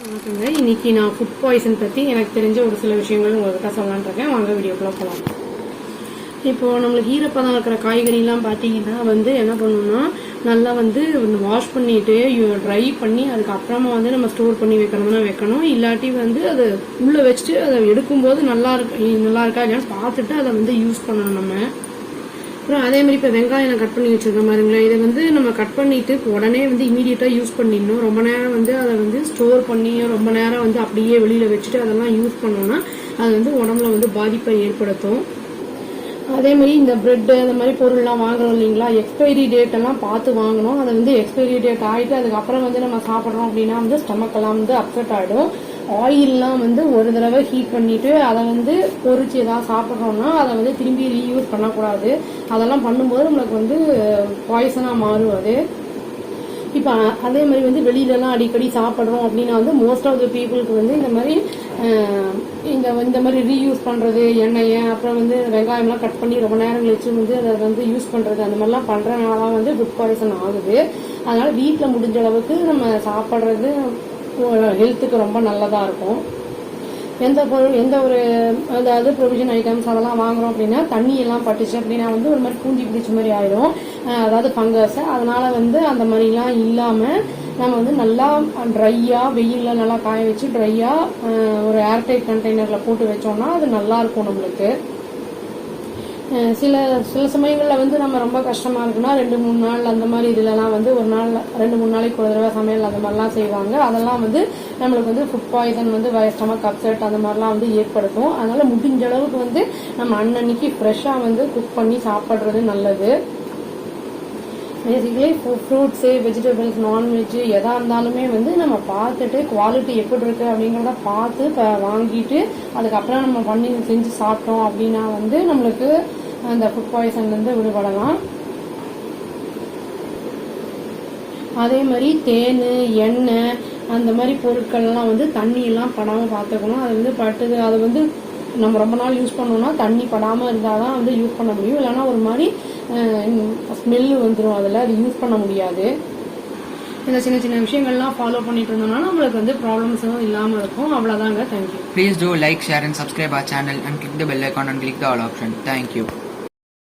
வணக்கங்க. இன்னைக்கு நான் ஃபுட் பாய்சன் பற்றி எனக்கு தெரிஞ்ச ஒரு சில விஷயங்கள் உங்கள்கிட்ட சொல்லலான்னு இருக்கேன். வாங்க வீடியோக்குள்ள போகலாம். இப்போது நம்மளுக்கு ஈரப்பதம் இருக்கிற காய்கறிலாம் பார்த்தீங்கன்னா என்ன பண்ணணும்னா நல்லா வாஷ் பண்ணிவிட்டு ட்ரை பண்ணி அதுக்கப்புறமா நம்ம ஸ்டோர் பண்ணி வைக்கணும்னா வைக்கணும். இல்லாட்டி அதை உள்ளே வச்சுட்டு அதை எடுக்கும்போது நல்லா இருக்கா இல்லையான்னு பார்த்துட்டு அதை யூஸ் பண்ணணும் நம்ம. அப்புறம் அதே மாதிரி இப்போ வெங்காயம் நான் கட் பண்ணி வச்சிருக்கேன் பாருங்களேன். இதை நம்ம கட் பண்ணிட்டு உடனே இமீடியட்டாக யூஸ் பண்ணிடணும். ரொம்ப நேரம் அதை ஸ்டோர் பண்ணி ரொம்ப நேரம் அப்படியே வெளியில் வச்சுட்டு அதெல்லாம் யூஸ் பண்ணோம்னா அது உடம்புல பாதிப்பை ஏற்படுத்தும். அதே மாதிரி இந்த பிரெட்டு அந்த மாதிரி பொருள்லாம் வாங்குறோம் இல்லைங்களா, எக்ஸ்பைரி டேட் எல்லாம் பார்த்து வாங்கணும். அதை எக்ஸ்பைரி டேட் ஆகிட்டு அதுக்கப்புறம் நம்ம சாப்பிட்றோம் அப்படின்னா ஸ்டமக்கெல்லாம் அப்செட் ஆகிடும். ஆயிலெலாம் ஒரு தடவை ஹீட் பண்ணிவிட்டு அதை பொறிச்சு ஏதாவது சாப்பிட்றோம்னா அதை திரும்பி ரீயூஸ் பண்ணக்கூடாது. அதெல்லாம் பண்ணும்போது நம்மளுக்கு பாய்சனாக மாறும் அது. இப்போ அதே மாதிரி வெளியிலலாம் அடிக்கடி சாப்பிட்றோம் அப்படின்னா மோஸ்ட் ஆஃப் த பீப்புளுக்கு இந்த மாதிரி இந்த மாதிரி ரீயூஸ் பண்ணுறது எண்ணெயை அப்புறம் வெங்காயம்லாம் கட் பண்ணி ரொம்ப நேரம் கழிச்சு அதை யூஸ் பண்ணுறது அந்த மாதிரிலாம் பண்ணுறதுனால ஃபுட் பாய்சன் ஆகுது. அதனால் வீட்டில் முடிஞ்ச அளவுக்கு நம்ம சாப்பிட்றது ஹெல்த்துக்கு ரொம்ப நல்லதாக இருக்கும். எந்த ஒரு அதாவது ப்ரொவிஷன் ஐட்டம்ஸ் அதெல்லாம் வாங்குறோம் அப்படின்னா தண்ணியெல்லாம் பட்டுச்சு அப்படின்னா ஒரு மாதிரி பூஞ்சி பிடிச்ச மாதிரி ஆயிடும், அதாவது ஃபங்கஸ். அதனால அந்த மாதிரிலாம் இல்லாமல் நம்ம நல்லா ட்ரையாக வெயிலில் நல்லா காய வச்சு ட்ரையாக ஒரு ஏர்டைட் கண்டெய்னரில் போட்டு வச்சோம்னா அது நல்லா இருக்கும் நம்மளுக்கு. சில சமயங்களில் நம்ம ரொம்ப கஷ்டமாக இருக்குன்னா 2-3 நாள் அந்த மாதிரி இதுலலாம் ஒரு நாள் 2-3 நாளைக்கு ஒரு தடவை சமையல் அந்த மாதிரிலாம் செய்வாங்க. அதெல்லாம் நம்மளுக்கு ஃபுட் பாய்சன் ஸ்டமக் அப்செட் அந்த மாதிரிலாம் ஏற்படுத்தும். அதனால் முடிஞ்ச அளவுக்கு நம்ம அன்னன்னைக்கு ஃப்ரெஷ்ஷாக குக் பண்ணி சாப்பிட்றது நல்லது. பேசிக்கலி ஃப்ரூட்ஸு வெஜிடபிள்ஸ் நான்வெஜ்ஜு எதாக இருந்தாலுமே நம்ம பார்த்துட்டு குவாலிட்டி எப்படி இருக்குது அப்படிங்கிறத பார்த்து வாங்கிட்டு அதுக்கப்புறம் நம்ம பண்ணி செஞ்சு சாப்பிட்டோம் அப்படின்னா நம்மளுக்கு அந்த ஃபுட் பாய்சன்லேருந்து விடுபடலாம். அதே மாதிரி தேன் எண்ணெய் அந்த மாதிரி பொருட்கள்லாம் தண்ணியெல்லாம் படாமல் பார்த்துக்கணும். அது பட்டுது அது நம்ம ரொம்ப நாள் யூஸ் பண்ணோம்னா தண்ணி படாமல் இருந்தால் தான் யூஸ் பண்ண முடியும். இல்லைன்னா ஒரு மாதிரி ஸ்மெல்லு வந்துடும், அதில் அது யூஸ் பண்ண முடியாது. இந்த சின்ன சின்ன விஷயங்கள்லாம் ஃபாலோ பண்ணிட்டு இருந்தோம்னா நம்மளுக்கு ப்ராப்ளம்ஸும் இல்லாமல் இருக்கும். அவ்வளோதாங்க. Thank you. Please do like, share and subscribe our channel and click the bell icon and click the all option. Thank you.